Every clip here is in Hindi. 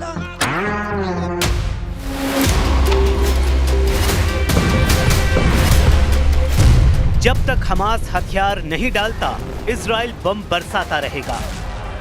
बोला। जब तक हमास हथियार नहीं डालता, इजराइल बम बरसाता रहेगा,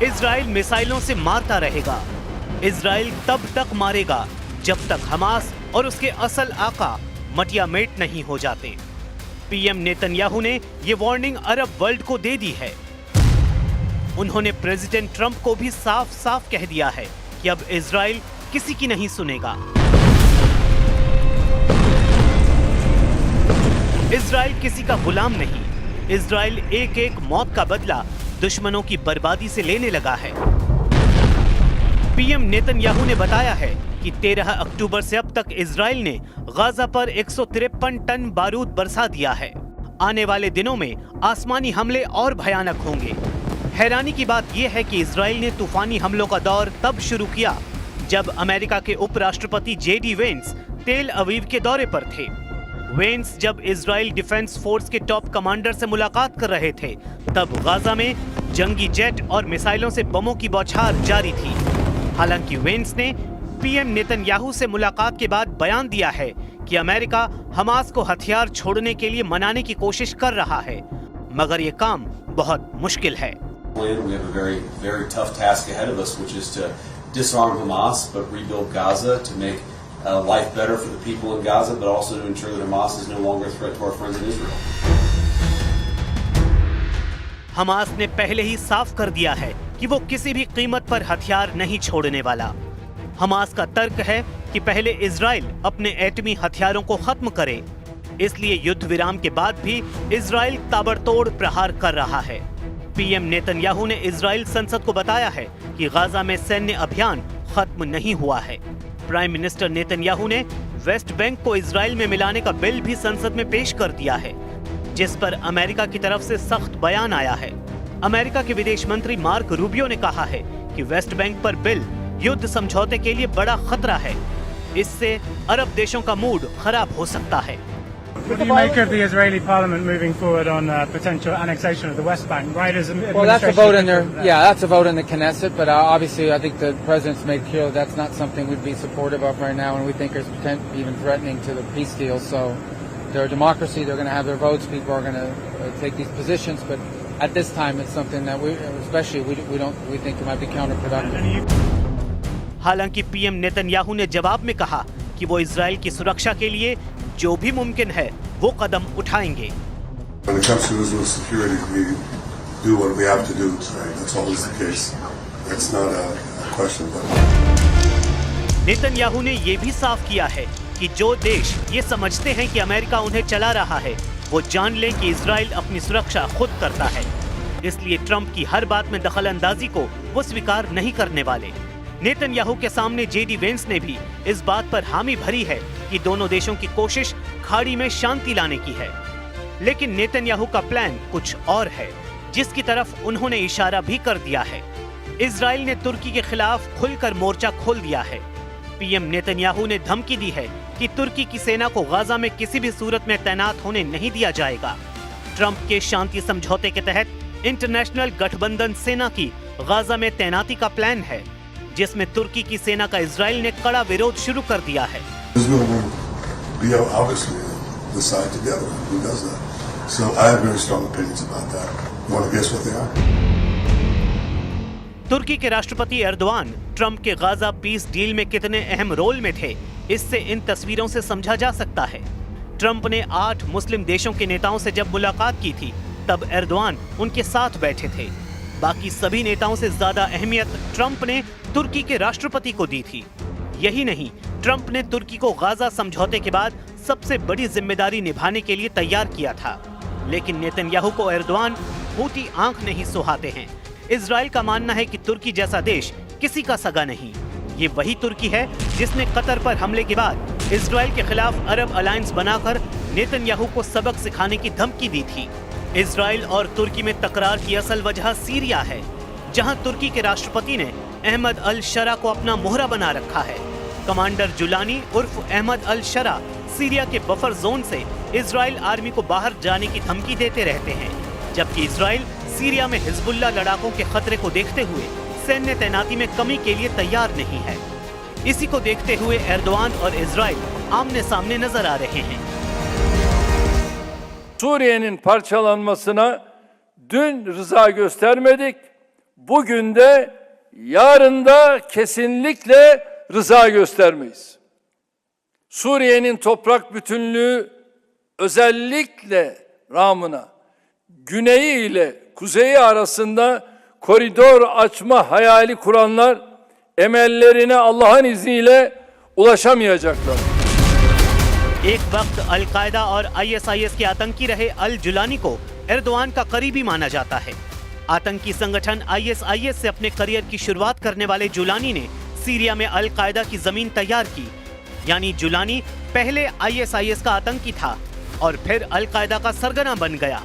इजराइल मिसाइलों से मारता रहेगा। इजराइल तब तक मारेगा जब तक हमास और उसके असल आका मटियामेट नहीं हो जाते। पीएम नेतन्याहू ने ये वार्निंग अरब वर्ल्ड को दे दी है। उन्होंने प्रेसिडेंट ट्रंप को भी साफ साफ कह दिया है कि अब इजराइल किसी की नहीं सुनेगा। इजराइल किसी का गुलाम नहीं। इजराइल एक एक मौत का बदला दुश्मनों की बर्बादी से लेने लगा है। पीएम नेतन्याहू ने बताया है कि 13 अक्टूबर से अब तक इजराइल ने गाजा पर 153 टन बारूद बरसा दिया है। आने वाले दिनों में आसमानी हमले और भयानक होंगे। हैरानी की बात यह है कि इजराइल ने तूफानी हमलों का दौर तब शुरू किया जब अमेरिका के उपराष्ट्रपति जेडी वेंस तेल अवीव के दौरे पर थे। वेंस जब इजराइल डिफेंस फोर्स के टॉप कमांडर से मुलाकात कर रहे थे, तब गाजा में जंगी जेट और मिसाइलों से बमों की बौछार जारी थी। हालांकि वेंस ने पीएम नेतन्याहू से मुलाकात के बाद बयान दिया है कि अमेरिका हमास को हथियार छोड़ने के लिए मनाने की कोशिश कर रहा है, मगर ये काम बहुत मुश्किल है। We have a very tough task ahead of us, which is to disarm Hamas but rebuild Gaza to make life better for the people in Gaza, but also to ensure that Hamas is no longer a threat to our friends in Israel. Hamas ने पहले ही साफ कर दिया है कि वो किसी भी कीमत पर हथियार नहीं छोड़ने वाला। हमास का तर्क है कि पहले इजराइल अपने एटमी हथियारों को खत्म करे, इसलिए युद्ध विराम के बाद भी इजराइल ताबड़तोड़ प्रहार कर रहा है। पीएम नेतन्याहू ने इजराइल संसद को बताया है कि गाजा में सैन्य अभियान खत्म नहीं हुआ है। प्राइम मिनिस्टर नेतन्याहू ने वेस्ट बैंक को इजराइल में मिलाने का बिल भी संसद में पेश कर दिया है, जिस पर अमेरिका की तरफ से सख्त बयान आया है। अमेरिका के विदेश मंत्री मार्क रूबियो ने कहा है कि वेस्ट बैंक पर बिल युद्ध समझौते के लिए बड़ा खतरा है। इससे अरब देशों का मूड खराब हो सकता है। What do you make of the Israeli parliament moving forward on potential annexation of the West Bank? Right as well, that's a vote in there. Yeah, that's a vote in the Knesset. But obviously, I think the president's made clear that's not something we'd be supportive of right now, and we think it's even threatening to the peace deal. So, they're a democracy. They're going to have their votes. People are going to take these positions. But at this time, it's something that we think it might be counterproductive. हालांकि पीएम नेतन्याहू ने जवाब में कहा कि वो इजराइल की सुरक्षा के लिए जो भी मुमकिन है वो कदम उठाएंगे। नेतन्याहू ने ये भी साफ किया है कि जो देश ये समझते हैं कि अमेरिका उन्हें चला रहा है, वो जान लें कि इजराइल अपनी सुरक्षा खुद करता है। इसलिए ट्रंप की हर बात में दखल अंदाजी को वो स्वीकार नहीं करने वाले। नेतन्याहू के सामने जेडी वेंस ने भी इस बात पर हामी भरी है कि दोनों देशों की कोशिश खाड़ी में शांति लाने की है। लेकिन नेतन्याहू का प्लान कुछ और है, जिसकी तरफ उन्होंने इशारा भी कर दिया है। इजराइल ने तुर्की के खिलाफ खुलकर मोर्चा खोल दिया है। पीएम नेतन्याहू ने धमकी दी है कि तुर्की की सेना को गाजा में किसी भी सूरत में तैनात होने नहीं दिया जाएगा। ट्रंप के शांति समझौते के तहत इंटरनेशनल गठबंधन सेना की गाजा में तैनाती का प्लान है, जिसमें तुर्की की सेना का इजराइल ने कड़ा विरोध शुरू कर दिया है। तुर्की के राष्ट्रपति एर्दोआन ट्रंप के गाजा पीस डील में कितने अहम रोल में थे, इससे इन तस्वीरों से समझा जा सकता है। ट्रंप ने 8 मुस्लिम देशों के नेताओं से जब मुलाकात की थी, तब एर्दोआन उनके साथ बैठे थे। बाकी सभी नेताओं से ज्यादा अहमियत ट्रंप ने तुर्की के राष्ट्रपति को दी थी। यही नहीं, ट्रंप ने तुर्की को गाजा समझौते के बाद सबसे बड़ी जिम्मेदारी निभाने के लिए तैयार किया था। लेकिन नेतन्याहू को एर्दोआन फूटी आंख नहीं सुहाते हैं। इजराइल का मानना है कि तुर्की जैसा देश किसी का सगा नहीं। ये वही तुर्की है जिसने कतर पर हमले के बाद इजराइल के खिलाफ अरब अलायंस बनाकर नेतन्याहू को सबक सिखाने की धमकी दी थी। इजराइल और तुर्की में तकरार की असल वजह सीरिया है, जहां तुर्की के राष्ट्रपति ने अहमद अल शरा को अपना मोहरा बना रखा है। कमांडर जुलानी उर्फ अहमद अल शरा सीरिया के बफर जोन से इजराइल आर्मी को बाहर जाने की धमकी देते रहते हैं, जबकि इजराइल सीरिया में हिजबुल्लाह लड़ाकों के खतरे को देखते हुए सैन्य तैनाती में कमी के लिए तैयार नहीं है। इसी को देखते हुए एर्दोआन और इजराइल आमने सामने नजर आ रहे हैं। Suriye'nin parçalanmasına dün rıza göstermedik. Bugün de yarın da kesinlikle rıza göstermeyiz. Suriye'nin toprak bütünlüğü özellikle Ramına güneyi ile kuzeyi arasında koridor açma hayali kuranlar emellerine Allah'ın izniyle ulaşamayacaklar. एक वक्त अलकायदा और आईएसआईएस के आतंकी रहे अल जुलानी को एर्दोआन का करीबी माना जाता है। आतंकी संगठन आईएसआईएस से अपने करियर की शुरुआत करने वाले जुलानी ने सीरिया में अलकायदा की जमीन तैयार की। यानी जुलानी पहले आईएसआईएस का आतंकी था और फिर अलकायदा का सरगना बन गया।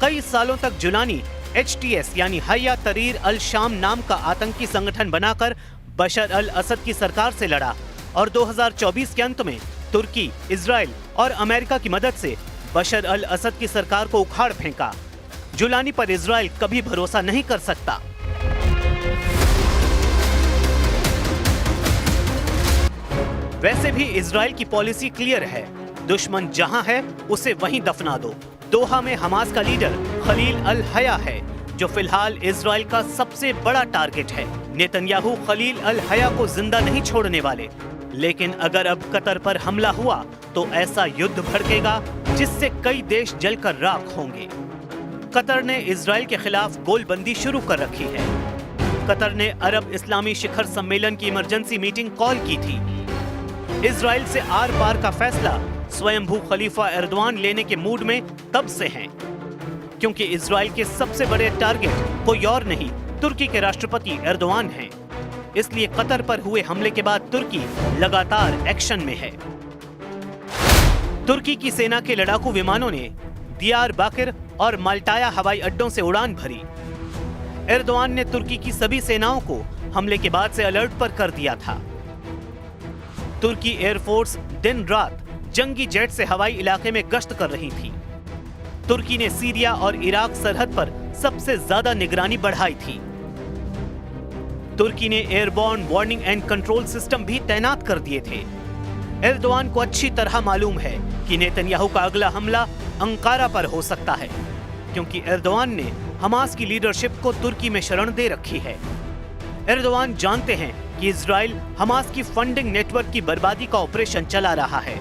कई सालों तक जुलानी HTS यानी हया तरीर अल शाम नाम का आतंकी संगठन बनाकर बशर अल असद की सरकार से लड़ा और 2024 के अंत में तुर्की, इजराइल और अमेरिका की मदद से बशर अल असद की सरकार को उखाड़ फेंका। जुलानी पर इजराइल कभी भरोसा नहीं कर सकता। वैसे भी इजराइल की पॉलिसी क्लियर है, दुश्मन जहां है उसे वहीं दफना दो। दोहा में हमास का लीडर खलील अल हया है, जो फिलहाल इजराइल का सबसे बड़ा टारगेट है। नेतन्याहू खलील अल हया को जिंदा नहीं छोड़ने वाले, लेकिन अगर अब कतर पर हमला हुआ तो ऐसा युद्ध भड़केगा जिससे कई देश जलकर राख होंगे। कतर ने इजराइल के खिलाफ गोलबंदी शुरू कर रखी है। कतर ने अरब इस्लामी शिखर सम्मेलन की इमरजेंसी मीटिंग कॉल की थी। इजराइल से आर पार का फैसला स्वयंभू खलीफा एर्दोआन लेने के मूड में तब से हैं, क्योंकि इजराइल के सबसे बड़े टारगेट कोई और नहीं, तुर्की के राष्ट्रपति एर्दोआन हैं। इसलिए कतर पर हुए हमले के बाद तुर्की लगातार एक्शन में है। तुर्की की सेना के लड़ाकू विमानों ने दियारबाकिर और माल्टाया हवाई अड्डों से उड़ान भरी। एर्दोआन ने तुर्की की सभी सेनाओं को हमले के बाद से अलर्ट पर कर दिया था। तुर्की एयरफोर्स दिन रात जंगी जेट से हवाई इलाके में गश्त कर रही थी। तुर्की ने सीरिया और इराक सरहद पर सबसे ज्यादा निगरानी बढ़ाई थी। तुर्की ने airborne warning and control system भी तैनात कर दिए थे। एर्दोआन को अच्छी तरह मालूम है कि नेतन्याहू का अगला हमला अंकारा पर हो सकता है, क्योंकि एर्दोआन ने हमास की लीडरशिप को तुर्की में शरण दे रखी है। एर्दोआन जानते हैं कि इजराइल हमास की फंडिंग नेटवर्क की बर्बादी का ऑपरेशन चला रहा है।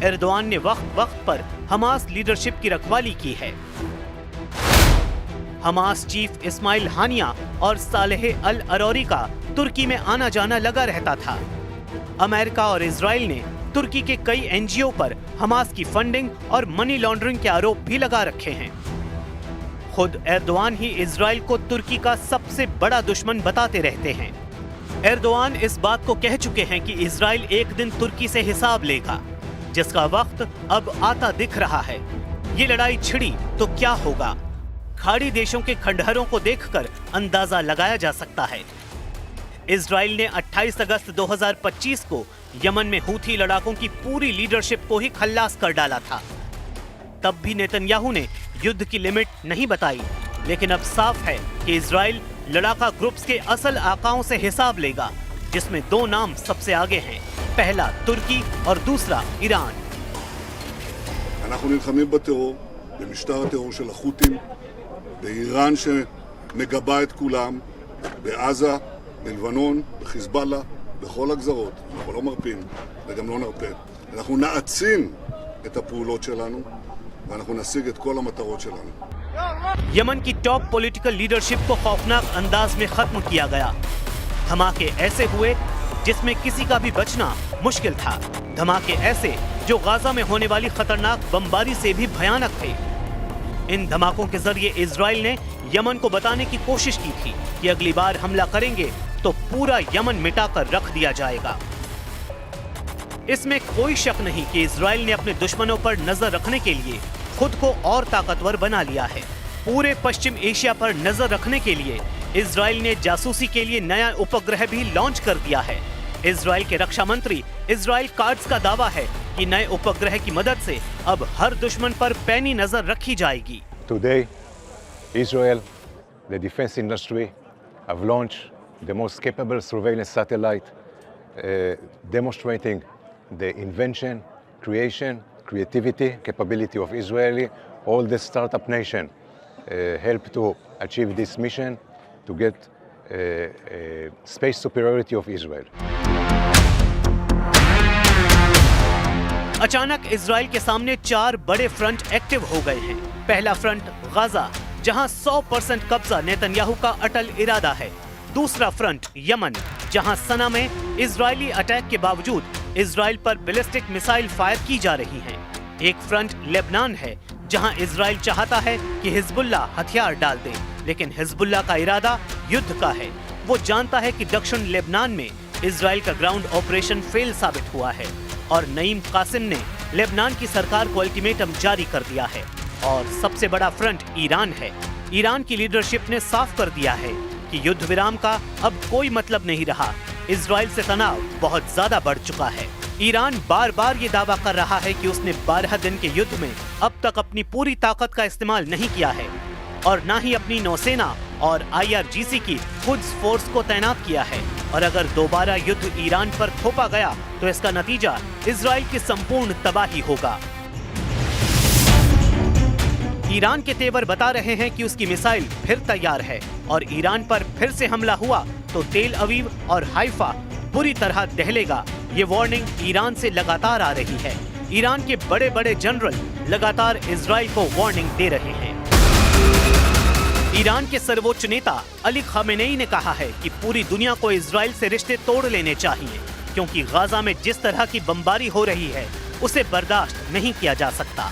एर्दोआन ने वक्त वक्त पर हमास लीडरशिप की रखवाली की है। हमास चीफ इस्माइल हानिया और सालेह अल अरौरी का तुर्की में आना जाना लगा रहता था। अमेरिका और इजराइल ने तुर्की के कई एनजीओ पर हमास की फंडिंग और मनी लॉन्ड्रिंग के आरोप भी लगा रखे हैं। खुद एर्दोआन ही इजराइल को तुर्की का सबसे बड़ा दुश्मन बताते रहते हैं। एर्दोआन इस बात को कह चुके हैं कि इजराइल एक दिन तुर्की से हिसाब लेगा, जिसका वक्त अब आता दिख रहा है। ये लड़ाई छिड़ी तो क्या होगा, खाड़ी देशों के खंडहरों को देखकर अंदाजा लगाया जा सकता है। इजराइल ने 28 अगस्त 2025 को यमन में हूथी लड़ाकों की पूरी लीडरशिप को ही खल्लास कर डाला था। तब भी नेतन्याहू ने युद्ध की लिमिट नहीं बताई, लेकिन अब साफ है कि इजराइल लड़ाका ग्रुप्स के असल आकाओं से हिसाब लेगा, जिसमें दो नाम सबसे आगे हैं, पहला तुर्की और दूसरा ईरान। אנחנו נלחמים בטרור, במשטר הטרור של החות'ים, באיראן שמגבה את כולם, בעזה, בלבנון, בחיזבאללה, בכל הגזרות. אנחנו לא מרפים וגם לא נרפה. אנחנו נעצים את הפעולות שלנו ואנחנו נשיג את כל המטרות שלנו. यमन की टॉप पॉलिटिकल लीडरशिप को खौफनाक अंदाज में खत्म किया गया। धमाके ऐसे हुए जिसमें किसी का भी बचना मुश्किल था। धमाके ऐसे जो गाजा में होने वाली खतरनाक बमबारी से भी भयानक थे। इन धमाकों के जरिए इजराइल ने यमन को बताने की कोशिश की थी कि अगली बार हमला करेंगे तो पूरा यमन मिटाकर रख दिया जाएगा। इसमें कोई शक नहीं कि इजराइल ने अपने दुश्मनों पर नजर रखने के लिए खुद को और ताकतवर बना लिया है। पूरे पश्चिम एशिया पर नजर रखने के लिए इजराइल ने जासूसी के लिए नया उपग्रह भी लॉन्च कर दिया है। इजराइल के रक्षा मंत्री इजराइल कार्ड्स का दावा है कि नए उपग्रह की मदद से अब हर दुश्मन पर पैनी नजर रखी जाएगी। Today, Israel, the defense industry, have launched the most capable surveillance satellite demonstrating the invention, creation, creativity, capability of Israeli. All the startup nation help to achieve this mission to get space superiority of Israel. अचानक इजराइल के सामने 4 बड़े फ्रंट एक्टिव हो गए हैं। पहला फ्रंट गाजा, जहां 100% कब्जा नेतन्याहू का अटल इरादा है। दूसरा फ्रंट यमन, जहां सना में इजरायली अटैक के बावजूद इजराइल पर बैलिस्टिक मिसाइल फायर की जा रही हैं। एक फ्रंट लेबनान है, जहां इजराइल चाहता है कि हिजबुल्लाह हथियार डाल दे, लेकिन हिजबुल्लाह का इरादा युद्ध का है। वो जानता है कि दक्षिण लेबनान में इजराइल का ग्राउंड ऑपरेशन फेल साबित हुआ है और नईम कासिम ने लेबनान की सरकार को अल्टीमेटम जारी कर दिया है। और सबसे बड़ा फ्रंट ईरान है। ईरान की लीडरशिप ने साफ कर दिया है कि युद्ध विराम का अब कोई मतलब नहीं रहा। इजराइल से तनाव बहुत ज्यादा बढ़ चुका है। ईरान बार बार ये दावा कर रहा है कि उसने 12 दिन के युद्ध में अब तक अपनी पूरी ताकत का इस्तेमाल नहीं किया है और न ही अपनी नौसेना और IRGC की कुद्स फोर्स को तैनात किया है। और अगर दोबारा युद्ध ईरान पर थोपा गया तो इसका नतीजा इजराइल की संपूर्ण तबाही होगा। ईरान के तेवर बता रहे हैं कि उसकी मिसाइल फिर तैयार है और ईरान पर फिर से हमला हुआ तो तेल अवीव और हाइफा बुरी तरह दहलेगा। ये वार्निंग ईरान से लगातार आ रही है। ईरान के बड़े बड़े जनरल लगातार इजराइल को वार्निंग दे रहे हैं। ईरान के सर्वोच्च नेता अली खामेनेई ने कहा है कि पूरी दुनिया को इजराइल से रिश्ते तोड़ लेने चाहिए, क्योंकि गाजा में जिस तरह की बमबारी हो रही है उसे बर्दाश्त नहीं किया जा सकता।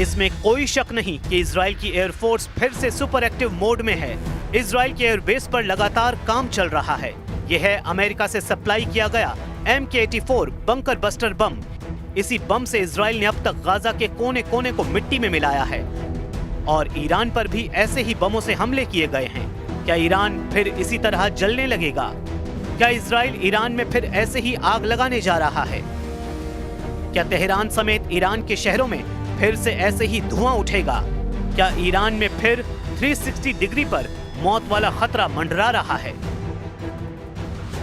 इसमें कोई शक नहीं कि इजराइल की एयरफोर्स फिर से सुपर एक्टिव मोड में है। इजराइल के एयरबेस पर लगातार काम चल रहा है। यह है अमेरिका से सप्लाई किया गया MK-84 बंकर बस्टर बम। इसी बम से इजराइल ने अब तक गाजा के कोने कोने को मिट्टी में मिलाया है और ईरान पर भी ऐसे ही बमों से हमले किए गए हैं। क्या ईरान फिर इसी तरह जलने लगेगा? क्या इजराइल ईरान में फिर ऐसे ही आग लगाने जा रहा है? क्या तेहरान समेत ईरान के शहरों में फिर से ऐसे ही धुआं उठेगा? क्या ईरान में फिर 360 डिग्री पर मौत वाला खतरा मंडरा रहा है?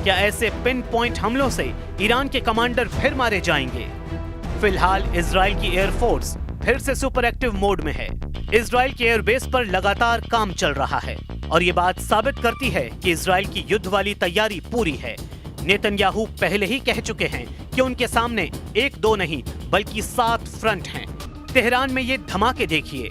क्या ऐसे पिन पॉइंट हमलों से ईरान के कमांडर फिर मारे जाएंगे? फिलहाल इजराइल की एयरफोर्स फिर से सुपर एक्टिव मोड में है। इजराइल के एयरबेस पर लगातार काम चल रहा है और ये बात साबित करती है कि इजराइल की युद्ध वाली तैयारी पूरी है। नेतन्याहू पहले ही कह चुके हैं कि उनके सामने 1-2 नहीं बल्कि 7 फ्रंट हैं। तेहरान में ये धमाके देखिए।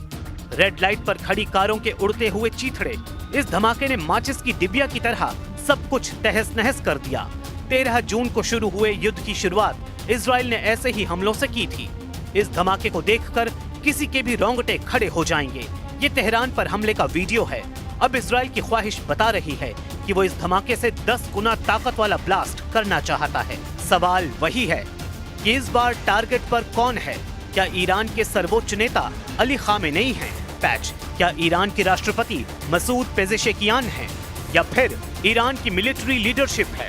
रेड लाइट पर खड़ी कारों के उड़ते हुए चीथड़े। इस धमाके ने माचिस की डिबिया की तरह सब कुछ तहस नहस कर दिया। 13 जून को शुरू हुए युद्ध की शुरुआत इजराइल ने ऐसे ही हमलों से की थी। इस धमाके को देखकर किसी के भी रोंगटे खड़े हो जाएंगे। ये तेहरान पर हमले का वीडियो है। अब इजराइल की ख्वाहिश बता रही है कि वो इस धमाके से 10 गुना ताकत वाला ब्लास्ट करना चाहता है। सवाल वही है कि इस बार टारगेट पर कौन है? क्या ईरान के सर्वोच्च नेता अली खामेनेई हैं? पैच, क्या ईरान के राष्ट्रपति मसूद पेजेशकियान हैं? या फिर ईरान की मिलिट्री लीडरशिप है?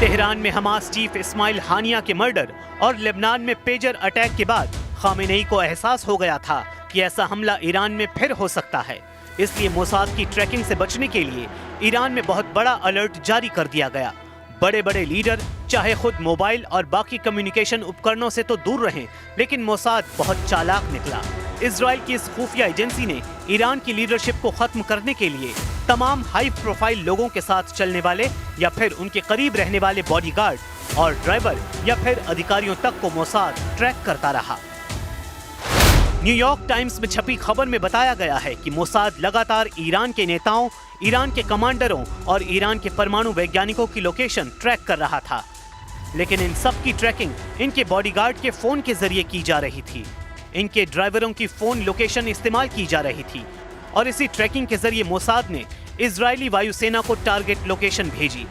तेहरान में हमास चीफ इस्माइल हानिया के मर्डर और लेबनान में पेजर अटैक के बाद खामेनेई को एहसास हो गया था कि ऐसा हमला ईरान में फिर हो सकता है। इसलिए मोसाद की ट्रैकिंग से बचने के लिए ईरान में बहुत बड़ा अलर्ट जारी कर दिया गया। बड़े बड़े लीडर चाहे खुद मोबाइल और बाकी कम्युनिकेशन उपकरणों से तो दूर रहें, लेकिन मोसाद बहुत चालाक निकला। इजराइल की इस खुफिया एजेंसी ने ईरान की लीडरशिप को खत्म करने के लिए तमाम हाई प्रोफाइल लोगों के साथ चलने वाले या फिर उनके करीब रहने वाले बॉडीगार्ड और ड्राइवर या फिर अधिकारियों तक को मोसाद ट्रैक करता रहा। न्यूयॉर्क टाइम्स में छपी खबर में बताया गया है कि मोसाद लगातार ईरान के नेताओं, ईरान के कमांडरों और ईरान के परमाणु वैज्ञानिकों की लोकेशन ट्रैक कर रहा था। लेकिन इन सब की ट्रैकिंग इनके बॉडीगार्ड के फोन के जरिए की जा रही थी। इनके ड्राइवरों की फोन लोकेशन इस्तेमाल की जा रही थी और इसी ट्रैकिंग के जरिए मोसाद ने इजरायली वायुसेना को टारगेट लोकेशन भेजी,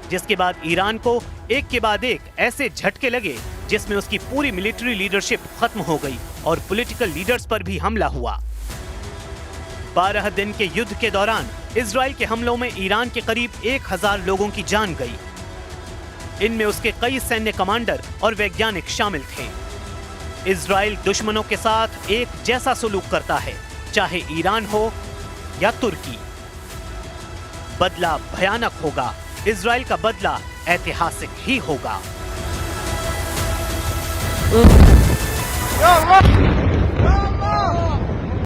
जिसके बाद ईरान को एक के बाद एक ऐसे झटके लगे जिसमें उसकी पूरी मिलिट्री लीडरशिप खत्म हो गई और पॉलिटिकल लीडर्स पर भी हमला हुआ। 12 दिन के युद्ध के दौरान इजराइल के हमलों में ईरान के करीब 1000 लोगों की जान गई। इनमें उसके कई सैन्य कमांडर और वैज्ञानिक शामिल थे। इजराइल दुश्मनों के साथ एक जैसा सलूक करता है, चाहे ईरान हो या तुर्की। बदला भयानक होगा। इजराइल का बदला ऐतिहासिक ही होगा।